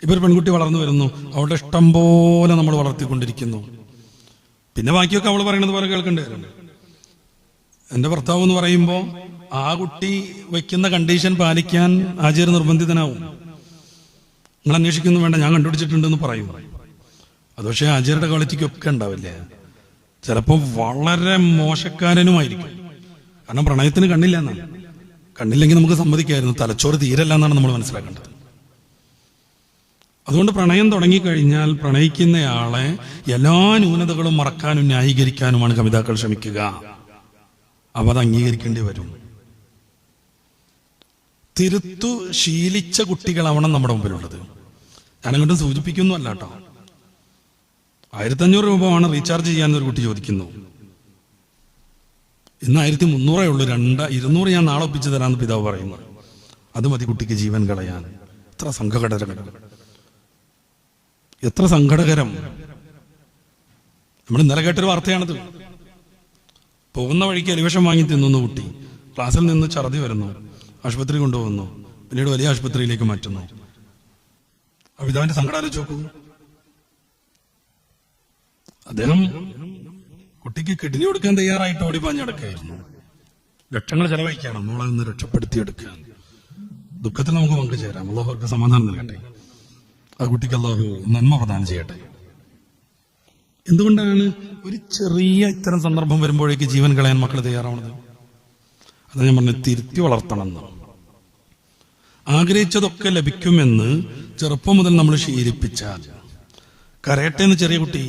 ഇപ്പൊ ഒരു പെൺകുട്ടി വളർന്നു വരുന്നു, അവളുടെ ഇഷ്ടം പോലെ നമ്മൾ വളർത്തിക്കൊണ്ടിരിക്കുന്നു. പിന്നെ ബാക്കിയൊക്കെ അവൾ പറയുന്നത് പോലെ കേൾക്കേണ്ടി വരും. എന്റെ ഭർത്താവ് എന്ന് പറയുമ്പോൾ ആ കുട്ടി വയ്ക്കുന്ന കണ്ടീഷൻ പാലിക്കാൻ ഹാജിർ നിർബന്ധിതനാവും. നിങ്ങൾ അന്വേഷിക്കുന്നു വേണ്ട, ഞാൻ കണ്ടുപിടിച്ചിട്ടുണ്ടെന്ന് പറയും. അത് പക്ഷേ ഹാജിറുടെ ക്വാളിറ്റിക്കൊക്കെ ഉണ്ടാവില്ലേ, ചിലപ്പോൾ വളരെ മോശക്കാരനുമായിരിക്കും. കാരണം പ്രണയത്തിന് കണ്ണില്ല എന്നാണ്. കണ്ണില്ലെങ്കിൽ നമുക്ക് സമ്മതിക്കായിരുന്നു, തലച്ചോറ് തീരല്ല എന്നാണ് നമ്മൾ മനസ്സിലാക്കേണ്ടത്. അതുകൊണ്ട് പ്രണയം തുടങ്ങിക്കഴിഞ്ഞാൽ പ്രണയിക്കുന്നയാളെ എല്ലാ ന്യൂനതകളും മറക്കാനും ന്യായീകരിക്കാനുമാണ് കവിതാക്കൾ ശ്രമിക്കുക. അവ അത് അംഗീകരിക്കേണ്ടി വരും. തിരുത്തു ശീലിച്ച കുട്ടികളാവണം നമ്മുടെ മുമ്പിലുള്ളത്. ഞാനങ്ങോട്ടും സൂചിപ്പിക്കുന്നു അല്ല കേട്ടോ. 1500 രൂപ റീചാർജ് ചെയ്യാൻ ഒരു കുട്ടി ചോദിക്കുന്നു. ഇന്ന് 1300 ഉള്ളൂ, 200 ഞാൻ നാളെ ഒപ്പിച്ചു തരാമെന്ന് പിതാവ് പറയുന്നു. അത് മതി കുട്ടിക്ക് ജീവൻ കളയാൻ. എത്ര സങ്കടകരം. നമ്മൾ ഇന്നലെ കേട്ടൊരു വാർത്തയാണത്. പോകുന്ന വഴിക്ക് എലിവിഷം വാങ്ങി തിന്നുന്ന കുട്ടി, ക്ലാസ്സിൽ നിന്ന് ഛർദി വരുന്നു, ആശുപത്രി കൊണ്ടുപോകുന്നു, പിന്നീട് വലിയ ആശുപത്രിയിലേക്ക് മാറ്റുന്നു. ആ പിതാവിന്റെ സങ്കടം ആലോചിച്ച് നോക്കൂ. അദ്ദേഹം കുട്ടിക്ക് കിഡ്നി കൊടുക്കാൻ തയ്യാറായിട്ട് ഓടിപ്പാഞ്ഞടക്കായിരുന്നു. ലക്ഷങ്ങൾ ചെലവഴിക്കണം നമ്മളെ നിന്ന് രക്ഷപ്പെടുത്തിയെടുക്കാൻ. ദുഃഖത്തിൽ നമുക്ക് പങ്കുചേരാം. അല്ലാഹു അവർക്ക് സമാധാനം നൽകട്ടെ. ആ കുട്ടിക്ക് അല്ലാഹു നന്മ പ്രദാനം ചെയ്യട്ടെ. എന്തുകൊണ്ടാണ് ഒരു ചെറിയ ഇത്തരം സന്ദർഭം വരുമ്പോഴേക്ക് ജീവൻ കളയാൻ മക്കൾ തയ്യാറാവണത്? അത് ഞാൻ പറഞ്ഞു, തിരുത്തി വളർത്തണം എന്ന്. ആഗ്രഹിച്ചതൊക്കെ ലഭിക്കുമെന്ന് ചെറുപ്പം മുതൽ നമ്മൾ ശീലിപ്പിച്ചാൽ, കരയട്ടെ എന്ന് ചെറിയ കുട്ടി